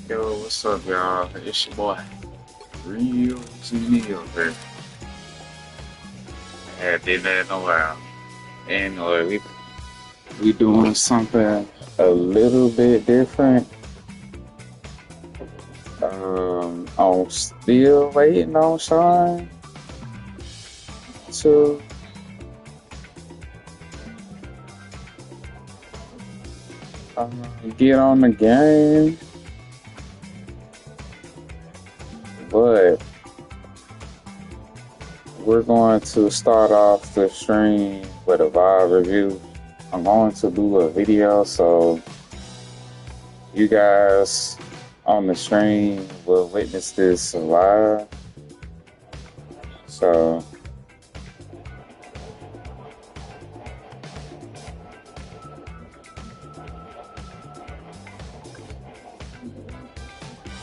Yo, what's up, y'all? It's your boy, Real Neil here. Had did that in a while. Anyway, we doing something a little bit different. I'm still waiting on Sean to get on the game, but we're going to start off the stream with a VOD review. I'm going to do a video so you guys on the stream will witness this live. So,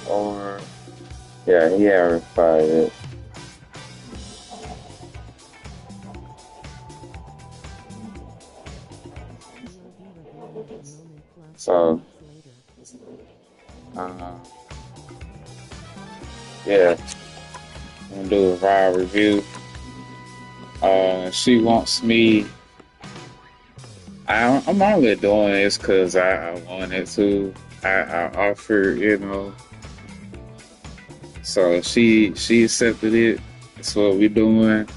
or yeah, he verified it. So, yeah, I'm gonna do a live review. She wants me. I'm only doing this because I wanted to. I offered, So she accepted it. That's what we're doing.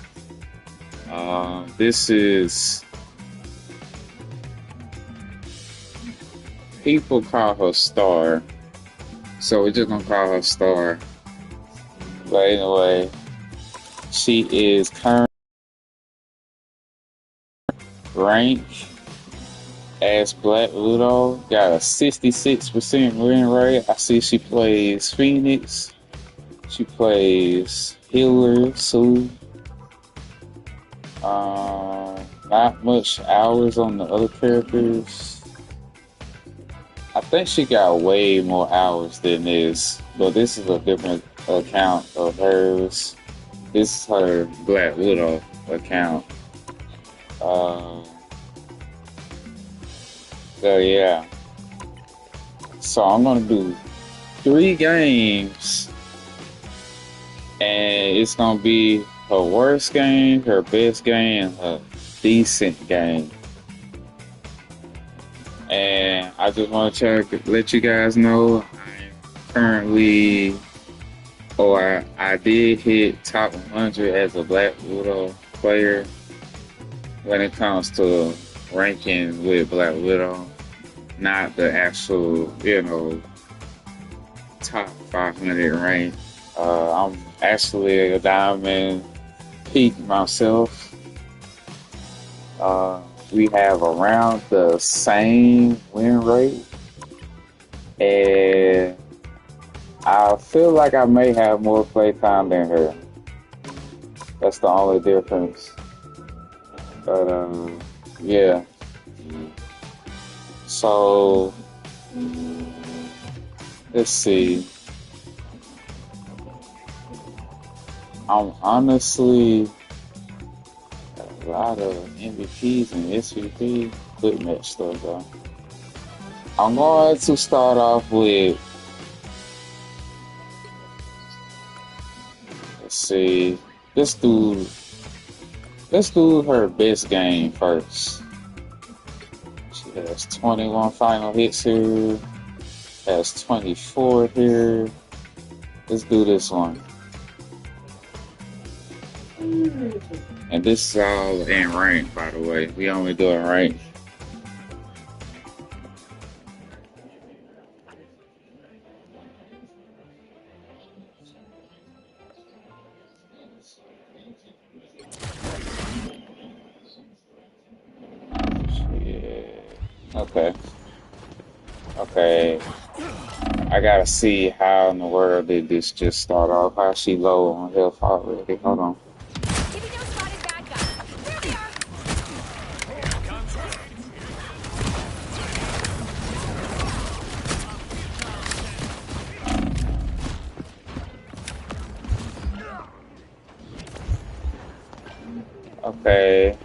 This is people call her Star, so we're just gonna call her Star. But anyway, she is current rank as Black Widow. Got a 66% win rate. I see she plays Phoenix. She plays Healer, Sue. Not much hours on the other characters. I think she got way more hours than this, but this is a different account of hers. This is her Black Widow account. So yeah. So I'm gonna do 3 games, and it's gonna be her worst game, her best game, and her decent game. And I just want to let you guys know I'm currently, I did hit top 100 as a Black Widow player when it comes to ranking with Black Widow, not the actual, top 500 rank. I'm actually a diamond peak myself. We have around the same win rate, and I feel like I may have more playtime than her. That's the only difference. But yeah. So let's see. I'm honestly a lot of MVPs and SVP. Good match stuff though. I'm going to start off with, let's see, let's do her best game first. She has 21 final hits here, has 24 here. Let's do this one. And this is all in rank, by the way. We only do it rank. Okay. Okay. I gotta see how in the world did this just start off. How she low on health already? Hold on. Okay.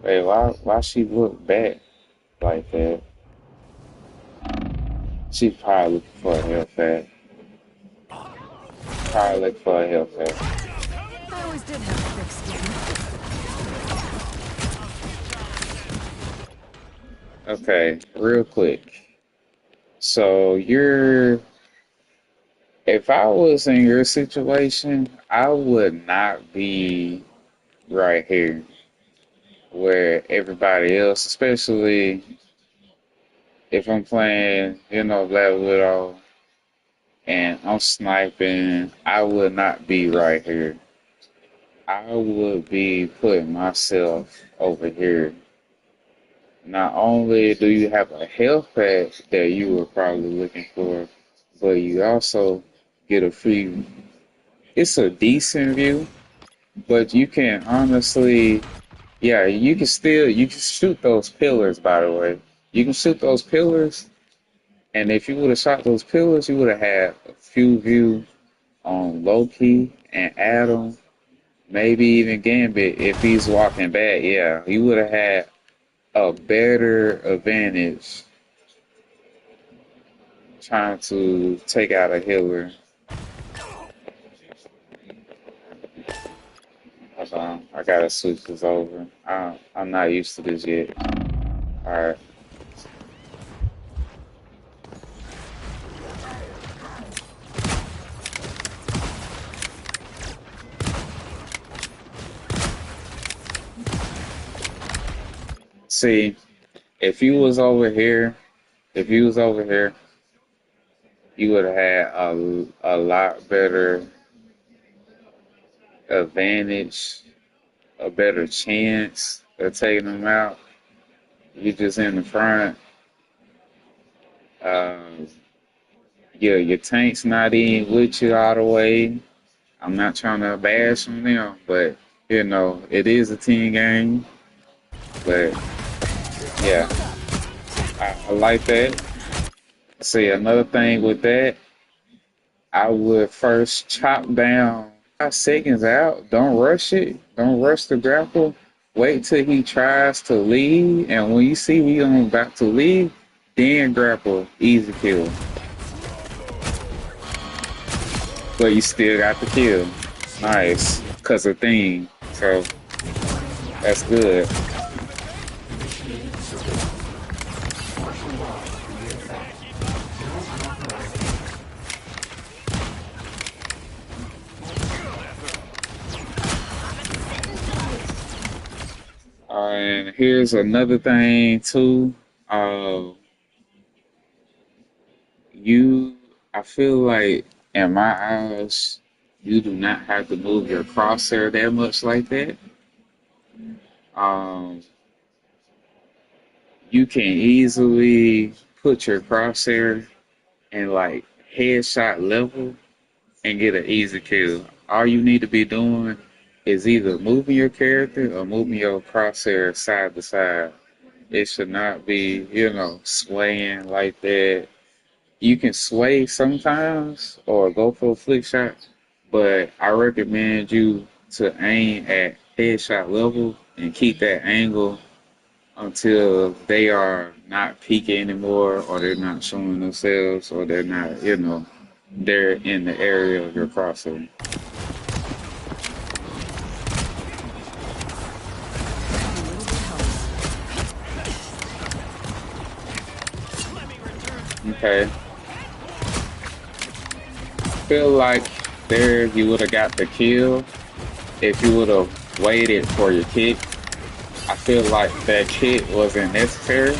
Wait, why she look back like that? She probably looking for a health pack. Probably looking for a health pack. I always did have a thick skin. Okay, real quick. So you're, if I was in your situation, I would not be right here where everybody else, especially if I'm playing, Black Widow and I'm sniping, I would not be right here. I would be putting myself over here. Not only do you have a health pack that you were probably looking for, but you also get a free. It's a decent view, but you can honestly, yeah, you can shoot those pillars. By the way, you can shoot those pillars, and if you would have shot those pillars, you would have had a few view on Loki and Adam, maybe even Gambit if he's walking back. Yeah, you would have had a better advantage trying to take out a healer. Hold on, I gotta switch this over. I'm not used to this yet. All right. See, if you was over here, if you was over here, you would have had a lot better advantage, a better chance of taking them out. You just in the front. Uh, yeah, your tank's not in with you all the way. I'm not trying to bash on them, but it is a team game. But yeah, I like that. See, another thing with that, I would first chop down 5 seconds out. Don't rush it. Don't rush the grapple. Wait till he tries to leave, and when you see he about to leave, then grapple. Easy kill. But you still got the kill. Nice. Cause of thing. So that's good. And here's another thing too. Uh, I feel like in my eyes, you do not have to move your crosshair that much like that. Um, you can easily put your crosshair in like headshot level and get an easy kill. All you need to be doing is either moving your character or moving your crosshair side to side. It should not be, swaying like that. You can sway sometimes or go for a flick shot, but I recommend you to aim at headshot level and keep that angle until they are not peeking anymore or they're not showing themselves or they're not, they're in the area of your crosshair. Every little bit helps. Okay. Feel like there you would have got the kill if you would have waited for your kick. I feel like that kick wasn't necessary.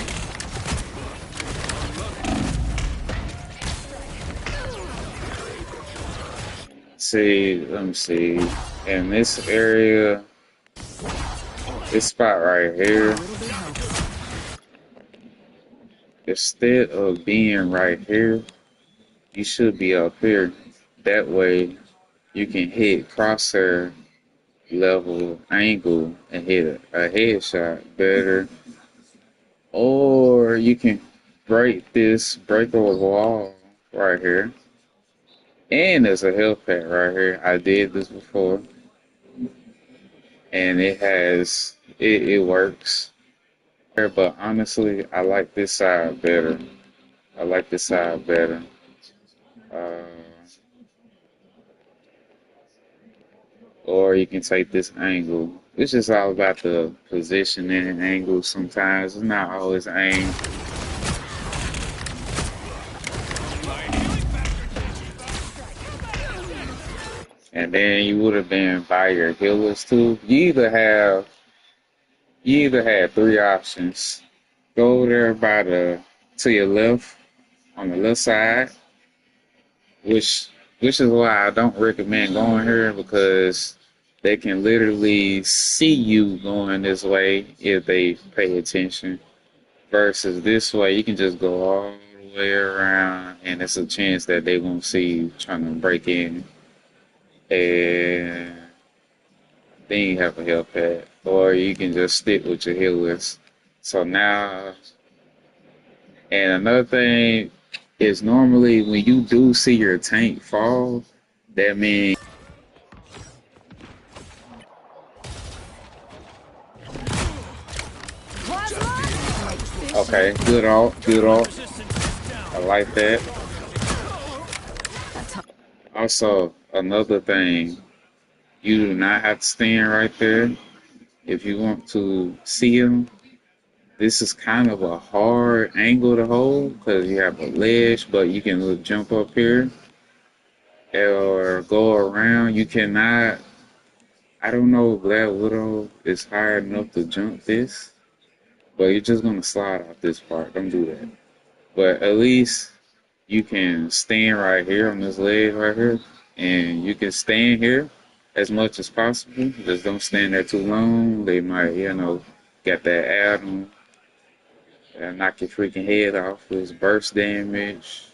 See, let me see. In this area, this spot right Every here, little bit helps. instead of being right here, you should be up here. That way, you can hit crosshair level angle and hit a headshot better. Or you can break a wall right here. And there's a health pack right here. I did this before. And it works. But honestly, I like this side better. I like this side better. Uh, or you can take this angle. It's just all about the positioning and angle sometimes. It's not always aim. And then you would have been by your healers too. You either had three options. Go there by the to your left on the left side, which which is why I don't recommend going here because they can literally see you going this way if they pay attention. Versus this way, you can just go all the way around, and it's a chance that they won't see you trying to break in, and then you have a health pad, or you can just stick with your healers. So now, and another thing is normally when you do see your tank fall, that means okay, good ult, good ult. I like that. Also, another thing, you do not have to stand right there if you want to see them. This is kind of a hard angle to hold because you have a ledge, but you can jump up here or go around. You cannot. I don't know if Black Widow is high enough to jump this, but you're just gonna slide off this part. Don't do that. But at least you can stand right here on this ledge right here, and you can stand here as much as possible. Just don't stand there too long. They might, get that add-on and knock your freaking head off with burst damage,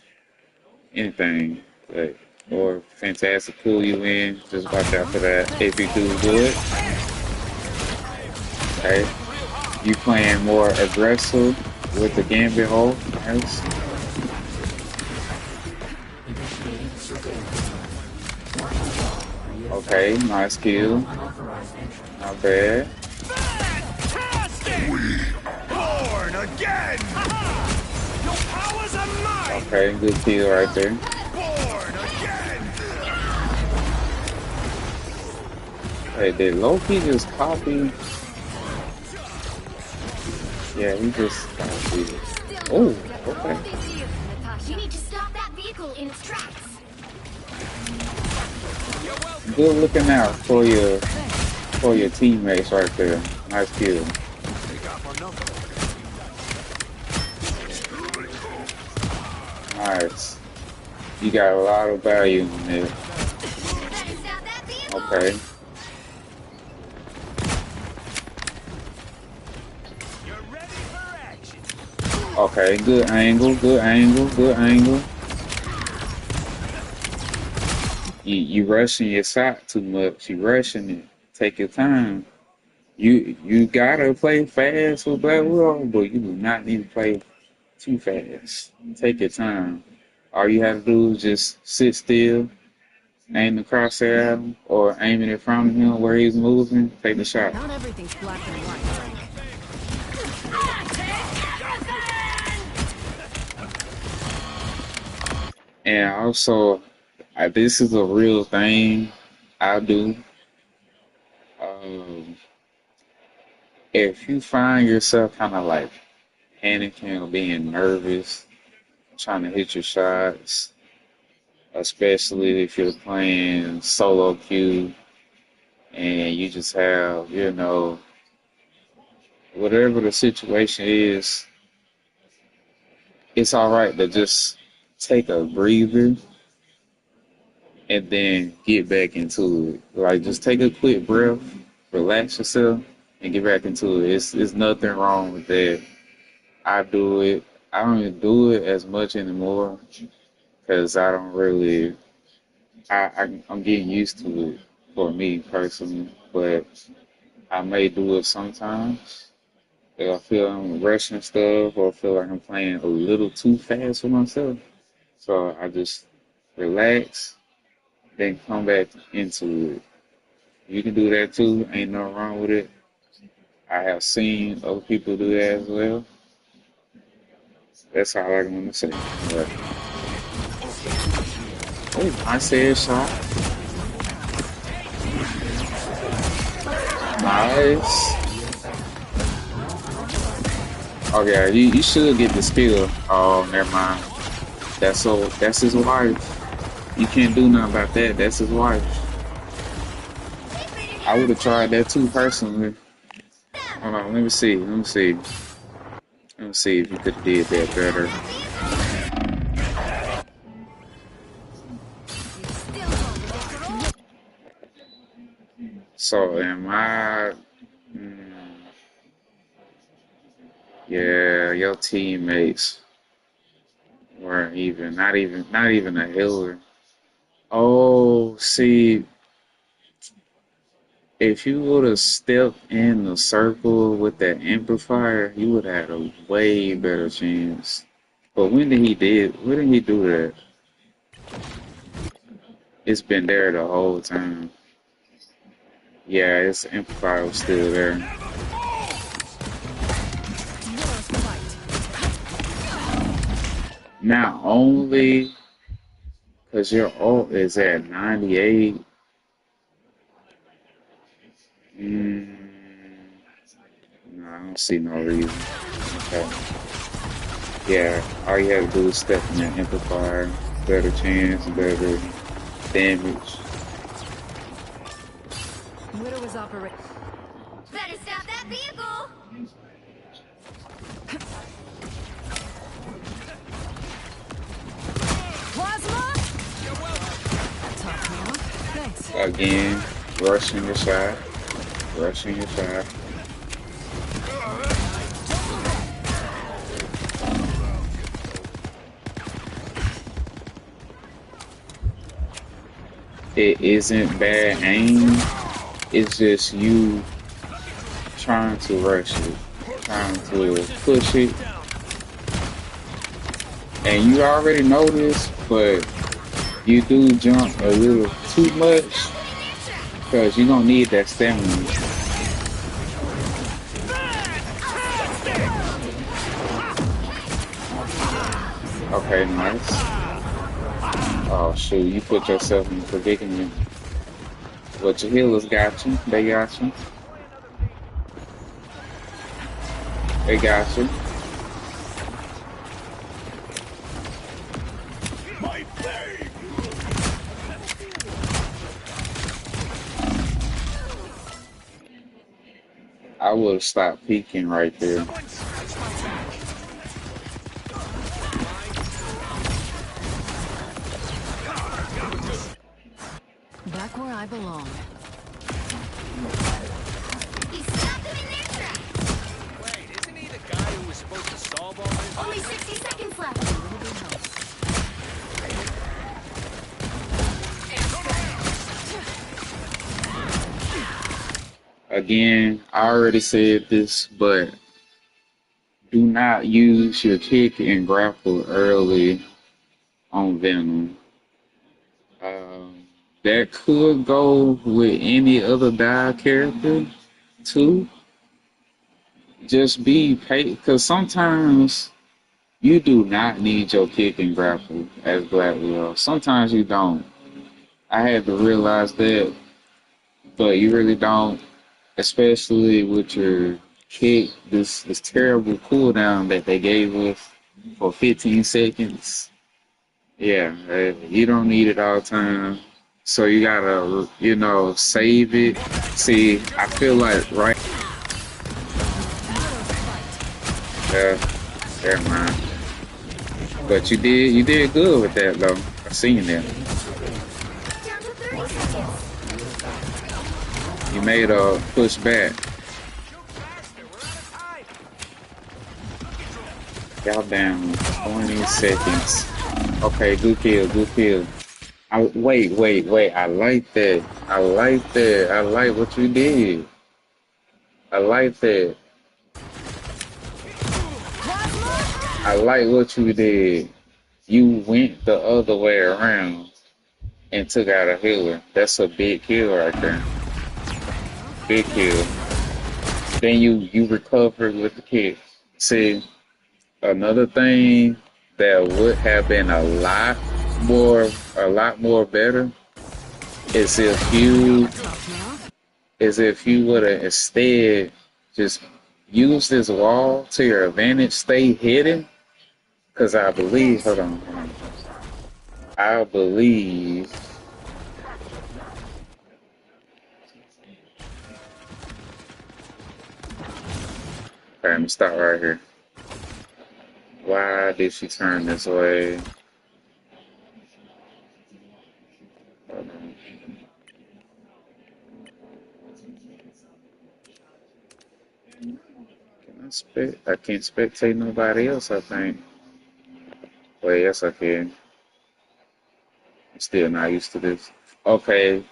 anything. Like, or fantastic pull you in. Just watch out for that if you do good. Okay, you playing more aggressive with the gambit hole. Nice. Okay, nice kill. Not bad. Born again! Your powers are mine! Okay, good kill right there. Born again! Hey, did Loki just copy? Yeah, he just copied it. Oh, okay. You need to stop that vehicle in its tracks. Good looking out for your teammates right there. Nice kill. Nice. You got a lot of value in there. Better stop that vehicle. Okay. You're ready for action. Okay, good angle, good angle, good angle. You rushing your shot too much. You rushing it. Take your time. You gotta play fast with Black Widow, but you do not need to play too fast. Take your time. All you have to do is just sit still, aim the crosshair at him, or aim it in front of him where he's moving. Take the shot. Not everything's black and white. And also, this is a real thing I do. Um, if you find yourself kind of like panicking or being nervous, trying to hit your shots, especially if you're playing solo queue and you just have, whatever the situation is, it's all right to just take a breather and then get back into it. Like, just take a quick breath, relax yourself, and get back into it. It's nothing wrong with that. I do it. I don't even do it as much anymore because I don't really. I'm getting used to it for me personally, but I may do it sometimes. If I feel I'm rushing stuff or feel like I'm playing a little too fast for myself. So I just relax, then come back into it. You can do that too. Ain't nothing wrong with it. I have seen other people do that as well. That's all I want to say. But, oh, I said shot. Nice. Oh yeah, you should get the skill. Oh, never mind. That's his wife. You can't do nothing about that. That's his wife. I would have tried that too personally. Hold on, let me see. Let me see. Let me see if you could have did that better. So am I? mm, Yeah, your teammates weren't even, not even a healer. Oh, see, if you would have stepped in the circle with that amplifier, you would have had a way better chance. But when did he do that? It's been there the whole time. Yeah, his amplifier was still there. Not only because your ult is at 98. Mm, no, I don't see no reason. Okay. Yeah, all you have to do is step in that amplifier. Better chance, better damage. Widow is operating. Better stop that vehicle! Plasma. Top me up. Thanks. Again, rushing your shot. Rushing your shot. It isn't bad aim. It's just you trying to rush it, trying to push it. And you already know this, but you do jump a little too much because you don't need that stamina. Okay, nice. Oh shoot, you put yourself in a predicament. But your healers got you. They got you. They got you. My blade! I would have stopped peeking right there. Someone scratch my back! Back where I belong. He stopped them in their tracks! Wait, isn't he the guy who was supposed to solve all this? Only 60 seconds left! Again, I already said this, but do not use your kick and grapple early on Venom. That could go with any other dive character too. Just be patient, because sometimes you do not need your kick and grapple as Black Widow. Sometimes you don't. I had to realize that, but you really don't, especially with your kick. This terrible cooldown that they gave us for 15 seconds. Yeah, you don't need it all the time. So you gotta, save it. See, I feel like right there, never mind. But you did good with that though. I seen that. Down to 30 seconds! You made a push back. Y'all down 20 seconds. Okay, good kill, good kill. Wait. I like that. I like that. I like what you did. I like that. I like what you did. You went the other way around and took out a healer. That's a big kill right there. Big kill. Then you recovered with the kick. See, Another thing that would have been a lot more better is if you would have instead just used this wall to your advantage, stay hidden. Cause I believe, hold on, hold on. I believe. Okay, let me stop right here. Why did she turn this way? Hold on. I can't spectate nobody else, I think. Wait, yes I can. I'm still not used to this. Okay,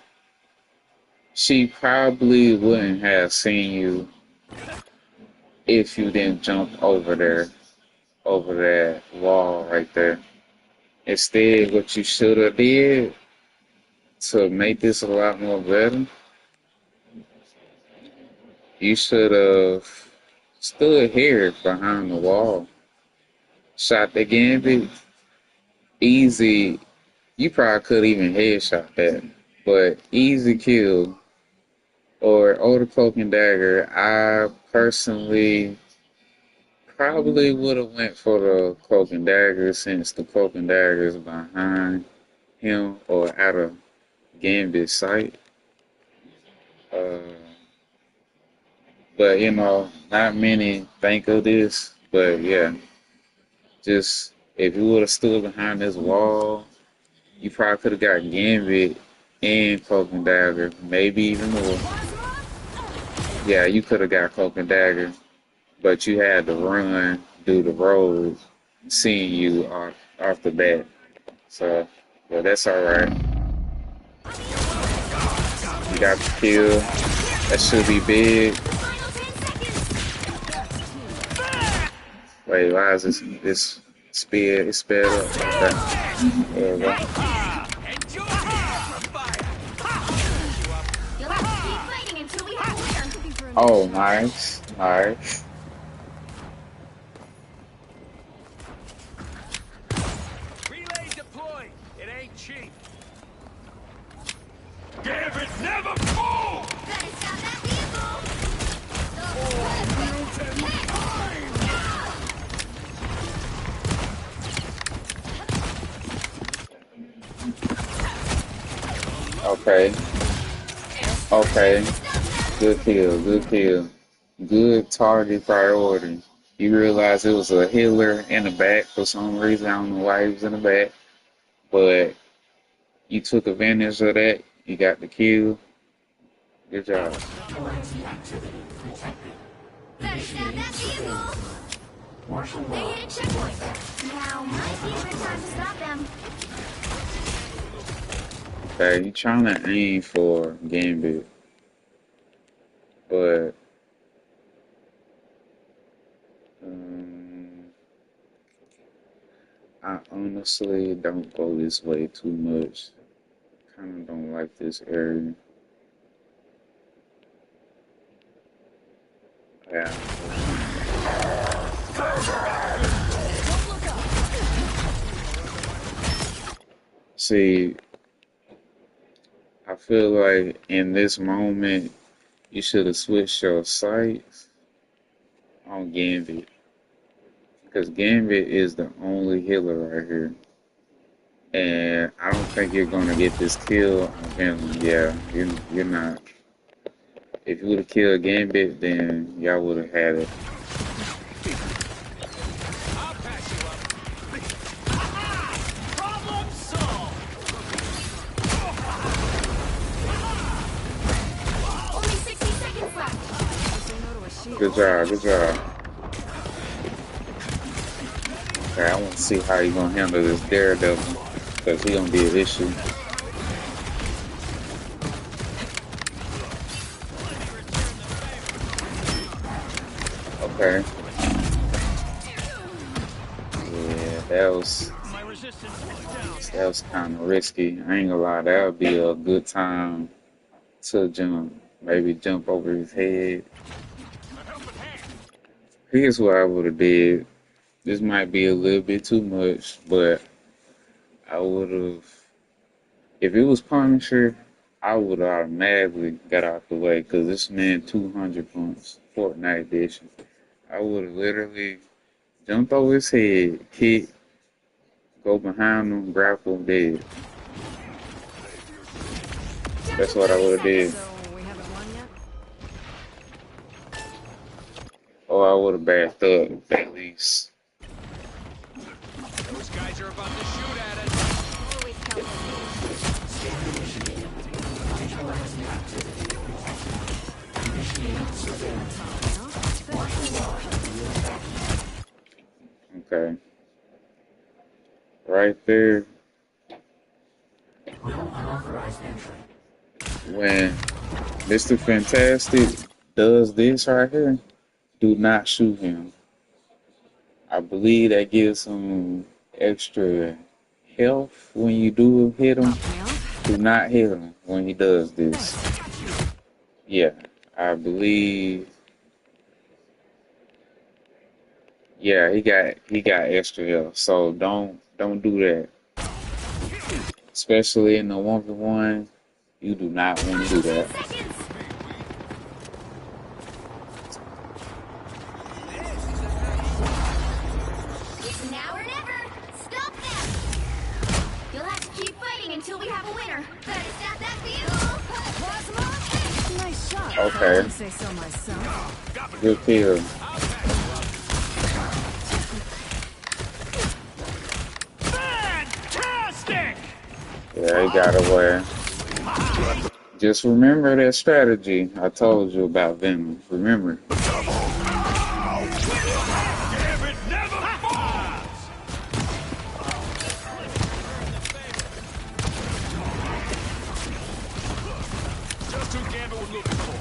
she probably wouldn't have seen you if you didn't jump over that wall right there. Instead, what you should have did to make this a lot more better, you should have stood here behind the wall, shot the gambit, easy. You probably could even headshot that, but easy kill or the cloak and dagger. I personally probably would have went for the cloak and dagger since the cloak and dagger is behind him or out of gambit sight. Uh, but you know, not many think of this. But yeah, just if you would have stood behind this wall, you probably could have got gambit and cloak and dagger, maybe even more. Yeah, you could have got cloak and dagger, but you had to run through the road, seeing you off the bat. So, well, that's all right. You got the kill. That should be big. Wait, why is this speed? It's sped up. Okay. There we go. Enjoy the fire. You'll have to keep fighting until we have a winner. Oh, nice, nice. Relay deployed. It ain't cheap. Gambit never fall. Better stop that vehicle. Okay, okay. Good kill, good kill. Good target priority. You realize it was a healer in the back for some reason. I don't know why he was in the back, but you took advantage of that. You got the kill. Good job. Better stop that vehicle. They hit a checkpoint. Now might be a good time to stop them. Okay, you trying to aim for Gambit, but um, I honestly don't go this way too much. Kind of don't like this area. Yeah. See, I feel like in this moment you should have switched your sights on Gambit because Gambit is the only healer right here. And I don't think you're gonna get this kill on him. Yeah, you're not. If you would have killed Gambit, then y'all would have had it. I'll patch you up. Problem solved. Only 60 seconds left. Good job, good job. Okay, I want to see how you gonna handle this Daredevil because he gonna be an issue. Okay. Yeah, that was kind of risky. I ain't gonna lie, that would be a good time to jump. Maybe jump over his head. Here's what I would have did. This might be a little bit too much, but I would have, if it was Punisher, I would have automatically got out the way because this man 200 points, Fortnite edition. I would have literally jumped over his head, hit, go behind him, grapple, dead. Down That's to what I 30 would have did. seconds. So we haven't won yet? Or I would have backed up at least. Those guys are about to shoot at us. Always count Okay. Right there, when Mr. Fantastic does this right here, do not shoot him. I believe that gives him extra health when you do hit him. Top me up. Do not hit him when he does this. Yeah, I believe. Yeah, he got extra health. So don't do that. Especially in the 1v1, you do not want to do that. seconds. It's now or never. Stop them. You'll have to keep fighting until we have a winner. Better stop that vehicle. Plasma. Nice shot. Okay. I would say so myself. Good kill. Fantastic! Yeah, he got away. Just remember that strategy I told you about Venom. Remember. Damn it, never falls! Just who Gambit was looking for.